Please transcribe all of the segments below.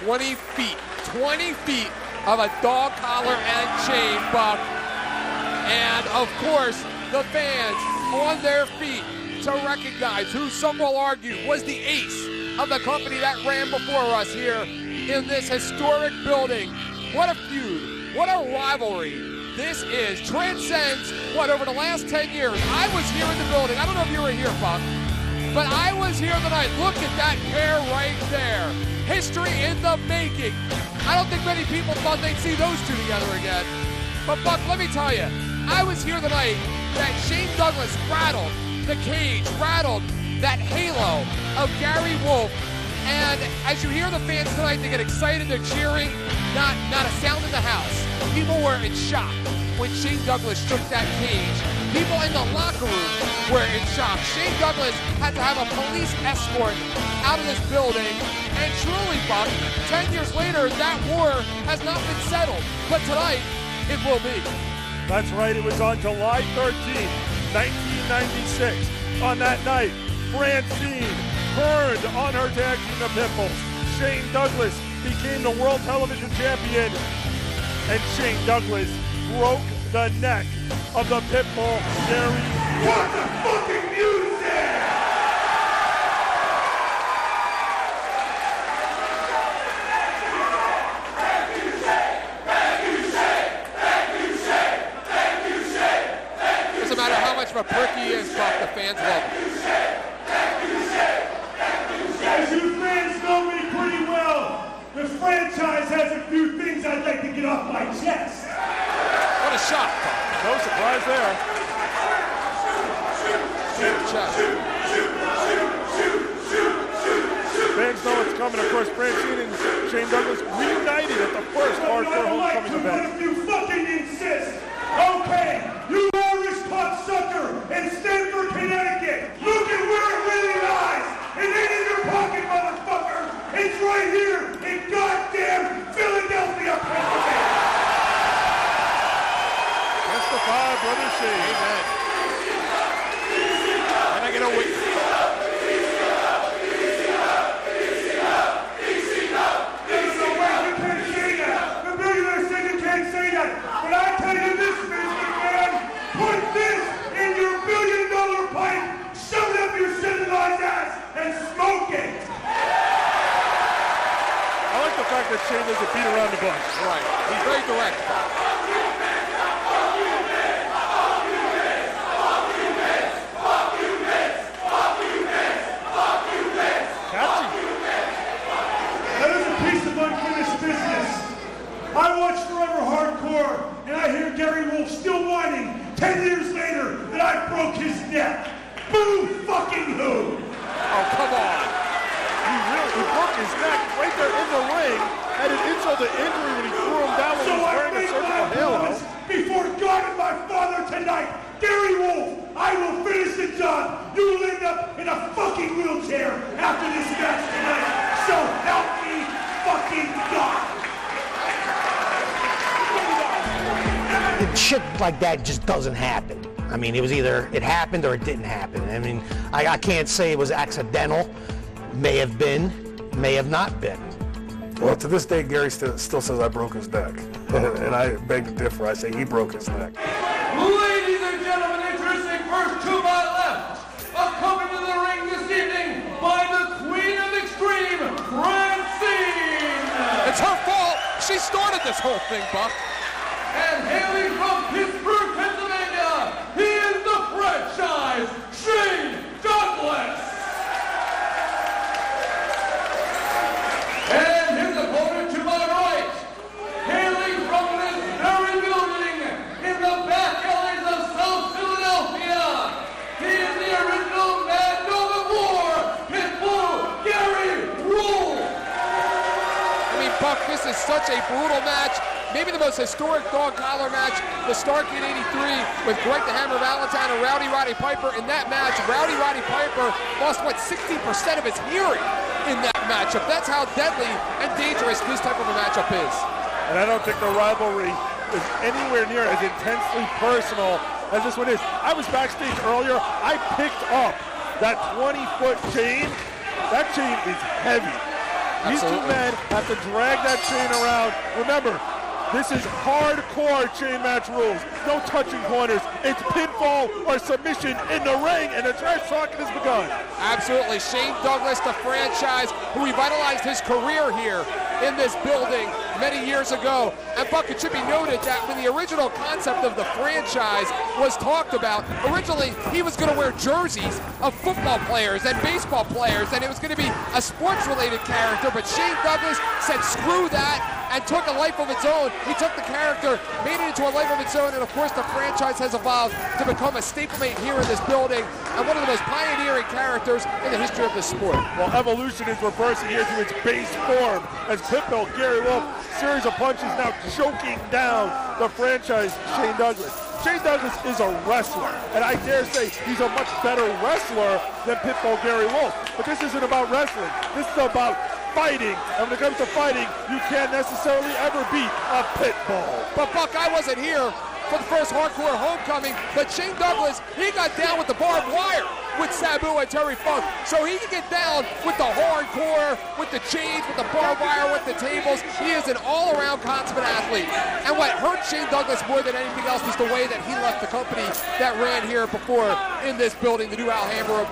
20 feet. 20 feet of a dog collar and chain, Buck. And, of course, the fans on their feet to recognize who some will argue was the ace of the company that ran before us here in this historic building. What a feud. What a rivalry this is. Transcends, over the last 10 years. I was here in the building. I don't know if you were here, Buck, but I was here tonight. Look at that pair right there. History in the making. I don't think many people thought they'd see those two together again. But, Buck, let me tell you, I was here tonight that Shane Douglas rattled the cage, rattled that halo of Gary Wolfe. And as you hear the fans tonight, they get excited, they're cheering, not a sound in the house. People were in shock when Shane Douglas shook that cage. People in the locker room were in shock. Shane Douglas had to have a police escort out of this building. And truly, Buck, 10 years later, that war has not been settled. But tonight, it will be. That's right, it was on July 13th, 1996. On that night, Francine burned on her tag team, the Pitbulls. Shane Douglas became the world television champion, and Shane Douglas broke the neck of the Pitbull, Gary. What the fucking music? No matter how much of a prick he is, Buck, the fans love him. As you fans know me pretty well, the franchise has a few things I'd like to get off my chest. What a shot, Buck. No surprise there. Fans know it's coming. Of course, Francine and Shane Douglas reunited at the first hardcore homecoming event. If you fucking insist. Okay, you Irish cocksucker in Stamford, Connecticut. Look at where it really lies. It ain't in your pocket, motherfucker. It's right here in goddamn Philadelphia, Pennsylvania. Testify, Brother Shane. Amen. And I get a wait. But I tell you this, Mr. Man, put this in your $1 billion pipe, shove it up your civilized ass, and smoke it. I like the fact that Shane doesn't beat around the bush. Right. He's very direct. Catchy. That is a piece of unfinished business. I watch Forever Hardcore, and I hear Gary Wolfe still whining 10 years later that I broke his neck. Boo fucking who? Oh, come on. He broke his neck right there in the ring, had an insult to injury when he threw him down when he was wearing a surgical halo. Before God and my father tonight, Gary Wolfe, I will finish the job. You will end up in a fucking wheelchair after this match tonight. So help me fucking God. Shit like that just doesn't happen. I mean, it was either it happened or it didn't happen. I mean, I can't say it was accidental. May have been, may have not been. Well, to this day, Gary still says I broke his neck. And I beg to differ. I say he broke his neck. Ladies and gentlemen, introducing first to my left, accompanied to the ring this evening by the Queen of Extreme, Francine. It's her fault. She started this whole thing, Buck. And hailing from Pittsburgh, Pennsylvania, he is the franchise, Shane Douglas. And his opponent to my right, hailing from this very building in the back alleys of South Philadelphia, he is the original man of the war, Pitbull, Gary Wolfe. I mean, Buck, this is such a brutal match. Maybe the most historic dog collar match, the Stargate '83 with Greg the Hammer Valentine and Rowdy Roddy Piper. In that match, Rowdy Roddy Piper lost, 60% of his hearing in that matchup. That's how deadly and dangerous this type of a matchup is. And I don't think the rivalry is anywhere near as intensely personal as this one is. I was backstage earlier. I picked up that 20-foot chain. That chain is heavy. These two men have to drag that chain around. Remember, this is hardcore chain match rules. No touching corners. It's pinfall or submission in the ring, and the trash talking has begun. Absolutely. Shane Douglas, the franchise who revitalized his career here in this building many years ago. And Buck, it should be noted that when the original concept of the franchise was talked about, originally he was going to wear jerseys of football players and baseball players, and it was going to be a sports-related character, but Shane Douglas said screw that and took a life of its own. He took the character, made it into a life of its own, and of course the franchise has evolved to become a stablemate here in this building and one of the most pioneering characters in the history of the sport. Well, evolution is reversing here to its base form as Pitbull, Gary Wolfe, series of punches now choking down the franchise, Shane Douglas. Shane Douglas is a wrestler, and I dare say he's a much better wrestler than Pitbull Gary Wolfe. But this isn't about wrestling. This is about fighting, and when it comes to fighting, you can't necessarily ever beat a Pitbull. But Buck, I wasn't here for the first hardcore homecoming, but Shane Douglas, he got down with the barbed wire with Sabu and Terry Funk. So he can get down with the hardcore, with the chains, with the barbed wire, with the tables. He is an all-around consummate athlete. And what hurt Shane Douglas more than anything else was the way that he left the company that ran here before in this building, the new Alhambra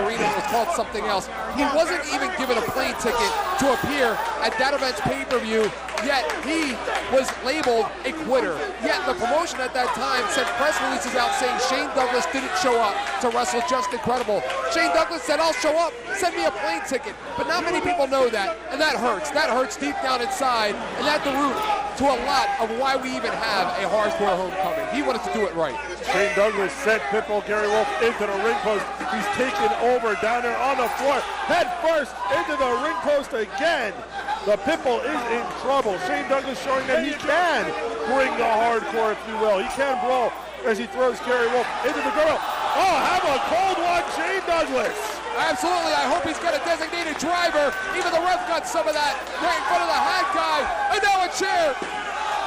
Arena. It was called something else. He wasn't even given a plane ticket to appear at that event's pay-per-view, yet he was labeled a quitter. Yet the promotion at that time sent press releases out saying Shane Douglas didn't show up to wrestle Just Incredible. Shane Douglas said, I'll show up, send me a plane ticket. But not many people know that, and that hurts. That hurts deep down inside, and that's the root to a lot of why we even have a hardcore homecoming. He wanted to do it right. Shane Douglas sent Pitbull Gary Wolfe into the ring post. He's taken over down there on the floor, head first into the ring post again. The Pitbull is in trouble. Shane Douglas showing that he can bring the hardcore, if you will. He can brawl as he throws Gary Wolfe into the girl. Oh, have a cold one, Shane Douglas. Absolutely. I hope he's got a designated driver. Even the ref got some of that right in front of the hat guy. And now a chair.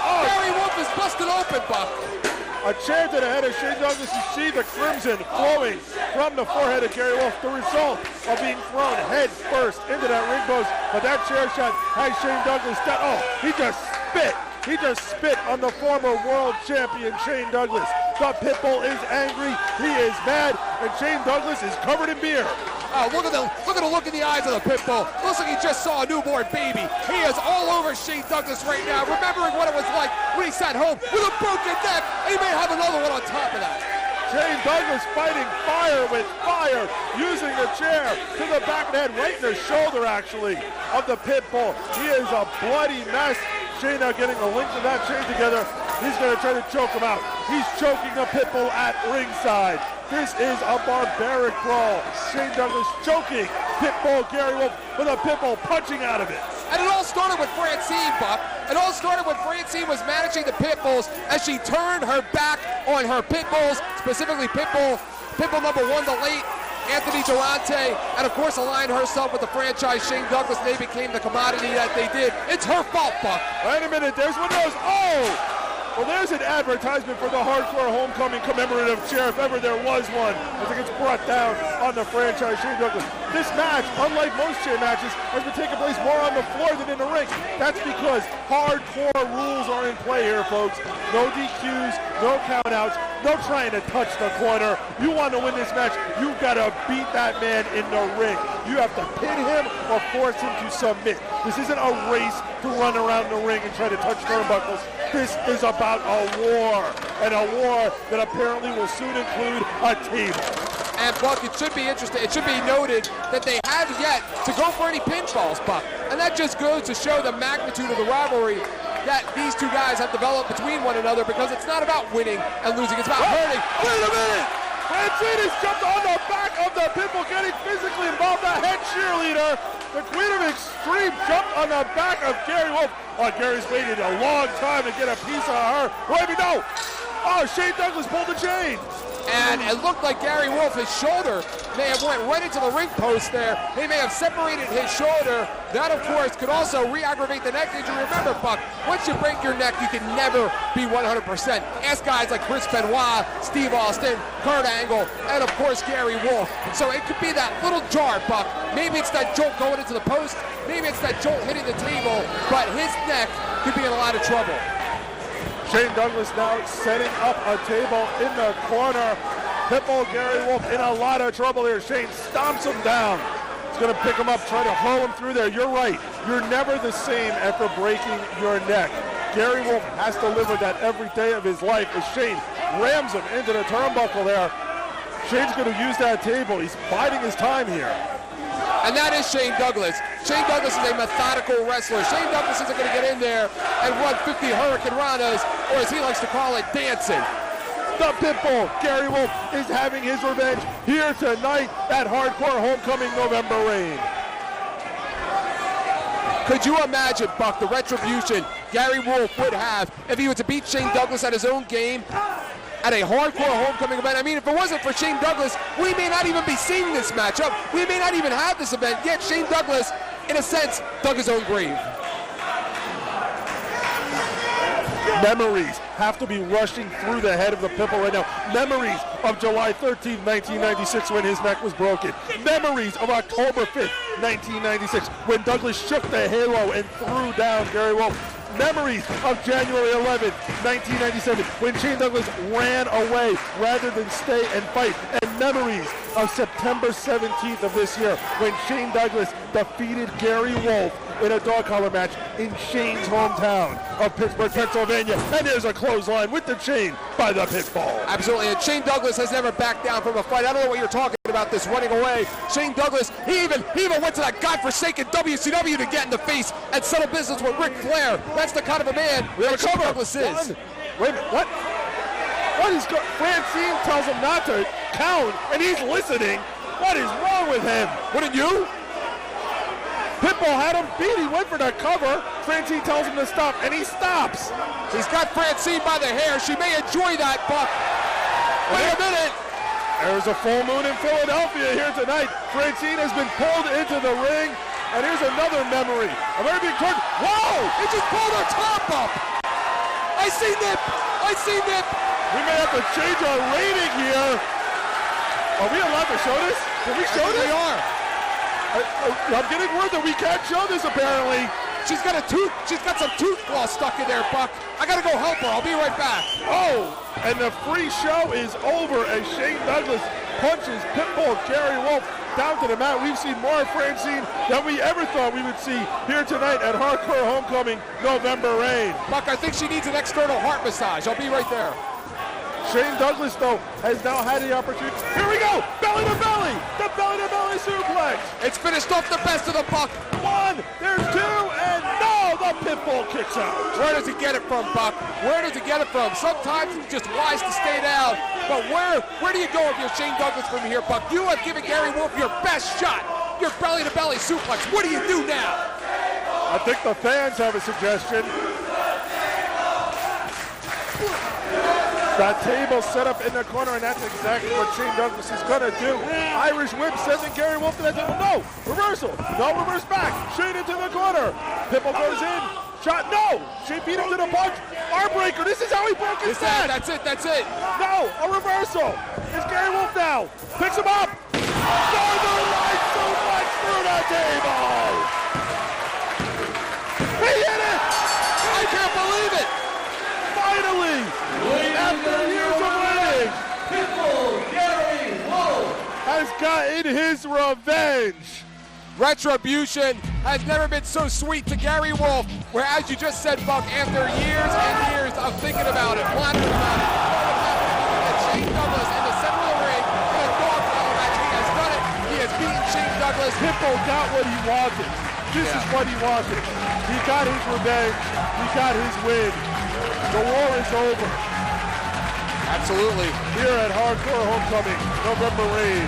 Oh, Gary Wolfe is busted open, Buck. A chair to the head of Shane Douglas. You see the crimson flowing from the forehead of Gary Wolfe. The result of being thrown head first into that ring post. But that chair shot has Shane Douglas down. Oh, he just spit. He just spit on the former world champion Shane Douglas. The Pitbull is angry. He is mad. And Shane Douglas is covered in beer. Oh, look at the look in the eyes of the Pitbull. Looks like he just saw a newborn baby. He is all over Shane Douglas right now, remembering what it was like when he sat home with a broken neck, and he may have another one on top of that. Shane Douglas fighting fire with fire, using the chair to the back of the head, right in the shoulder, actually, of the Pitbull. He is a bloody mess. Shane now getting the links of that chain together. He's going to try to choke him out. He's choking the Pitbull at ringside. This is a barbaric brawl. Shane Douglas choking Pitbull Gary Wolfe with a Pitbull punching out of it. And it all started with Francine, Buck. It all started when Francine was managing the Pitbulls as she turned her back on her Pitbulls, specifically Pitbull number one, the late Anthony Durante, and of course aligned herself with the franchise Shane Douglas. They became the commodity that they did. It's her fault, Buck. Wait a minute, there's one of those. Oh! Well, there's an advertisement for the Hardcore Homecoming commemorative chair, if ever there was one, as it gets brought down on the franchise Shane Douglas. This match, unlike most chair matches, has been taking place more on the floor than in the ring. That's because hardcore rules are in play here, folks. No DQs, no countouts, no trying to touch the corner. You want to win this match, you've got to beat that man in the ring. You have to pin him or force him to submit. This isn't a race to run around the ring and try to touch turnbuckles. This is about a war, and a war that apparently will soon include a table. And Buck, it should be interesting. It should be noted that they have yet to go for any pinfalls, Buck. And that just goes to show the magnitude of the rivalry that these two guys have developed between one another, because it's not about winning and losing. It's about hurting. Wait a minute! Francine has jumped on the back of the Pitbull, getting physically involved. The head cheerleader, the Queen of Extreme, jumped on the back of Gary Wolfe. Oh, Gary's waited a long time to get a piece of her. Wait, no! Oh, Shane Douglas pulled the chain. And it looked like Gary Wolfe, his shoulder may have went right into the ring post there. He may have separated his shoulder. That, of course, could also re-aggravate the neck injury. Remember, Buck, once you break your neck, you can never be 100%. Ask guys like Chris Benoit, Steve Austin, Kurt Angle, and, of course, Gary Wolfe. So it could be that little jar, Buck. Maybe it's that jolt going into the post. Maybe it's that jolt hitting the table. But his neck could be in a lot of trouble. Shane Douglas now setting up a table in the corner. Pitbull, Gary Wolfe in a lot of trouble here. Shane stomps him down. He's going to pick him up, try to hurl him through there. You're right. You're never the same after breaking your neck. Gary Wolfe has to live with that every day of his life as Shane rams him into the turnbuckle there. Shane's going to use that table. He's biding his time here. And that is Shane Douglas. Shane Douglas is a methodical wrestler. Shane Douglas isn't going to get in there and run 50 Hurricane Ranas, or as he likes to call it, dancing. The Pitbull, Gary Wolfe, is having his revenge here tonight at Hardcore Homecoming November Rain. Could you imagine, Buck, the retribution Gary Wolfe would have if he were to beat Shane Douglas at his own game at a Hardcore Homecoming event? I mean, if it wasn't for Shane Douglas, we may not even be seeing this matchup. We may not even have this event, yet Shane Douglas, in a sense, dug his own grave. Memories have to be rushing through the head of the Pitbull right now. Memories of July 13, 1996, when his neck was broken. Memories of October 5th, 1996, when Douglas shook the halo and threw down Gary Wolfe. Memories of January 11th, 1997, when Shane Douglas ran away rather than stay and fight. And memories of September 17th of this year, when Shane Douglas defeated Gary Wolfe in a dog collar match in Shane's hometown of Pittsburgh, Pennsylvania. And there's a clothesline with the chain by the Pitbull. Absolutely, and Shane Douglas has never backed down from a fight. I don't know what you're talking about, this running away. Shane Douglas, he even went to that godforsaken WCW to get in the face and settle business with Ric Flair. That's the kind of a man that Shane Douglas is. Wait a minute, what? What is Francine tells him not to count, and he's listening. What is wrong with him? Wouldn't you? Pitbull had him beat. He went for the cover. Francine tells him to stop, and he stops. He's got Francine by the hair. She may enjoy that, Buck. Wait a minute. There's a full moon in Philadelphia here tonight. Francine has been pulled into the ring, and here's another memory of her being turned. Whoa! It just pulled her top up. I see Nip. I see Nip. We may have to change our rating here. Are we allowed to show this? Can we show this? We are. I'm getting word that we can't show this apparently. She's got some tooth floss stuck in there, Buck. I gotta go help her. I'll be right back. Oh, and the free show is over as Shane Douglas punches Pitbull Gary Wolfe down to the mat. We've seen more of Francine than we ever thought we would see here tonight at Hardcore Homecoming November Rain. Buck, I think she needs an external heart massage. I'll be right there. Shane Douglas, though, has now had the opportunity. Here we go! Belly to belly! The belly to belly suplex! It's finished off the best of the Buck. One, there's two, and no! The Pitbull kicks out. Where does he get it from, Buck? Where does he get it from? Sometimes it's just wise to stay down, but where do you go if you're Shane Douglas from here, Buck? You have given Gary Wolfe your best shot, your belly to belly suplex. What do you do now? I think the fans have a suggestion. That table set up in the corner, and that's exactly what Shane Douglas is going to do. Irish whip sending Gary Wolfe to that table. No! Reversal! No, reverse back. Shane into the corner. Pitbull goes in. Shot. No! Shane beat him to the punch. Arm breaker. This is how he broke his neck. That's it. That's it. No! A reversal. It's Gary Wolfe now. Picks him up. Northern Light suplex through the table. He hit it! I can't believe it. Finally! After years of waiting, Pitbull Gary Wolfe has gotten his revenge. Retribution has never been so sweet to Gary Wolfe, where, as you just said, Buck, after years and years of thinking about it, pondering about it, Shane Douglas in the center of the ring in a dog collar match. He has done it. He has beaten Shane Douglas. Pitbull got what he wanted. This is what he wanted. He got his revenge. He got his win. The war is over. Absolutely. Here at Hardcore Homecoming, November Rain.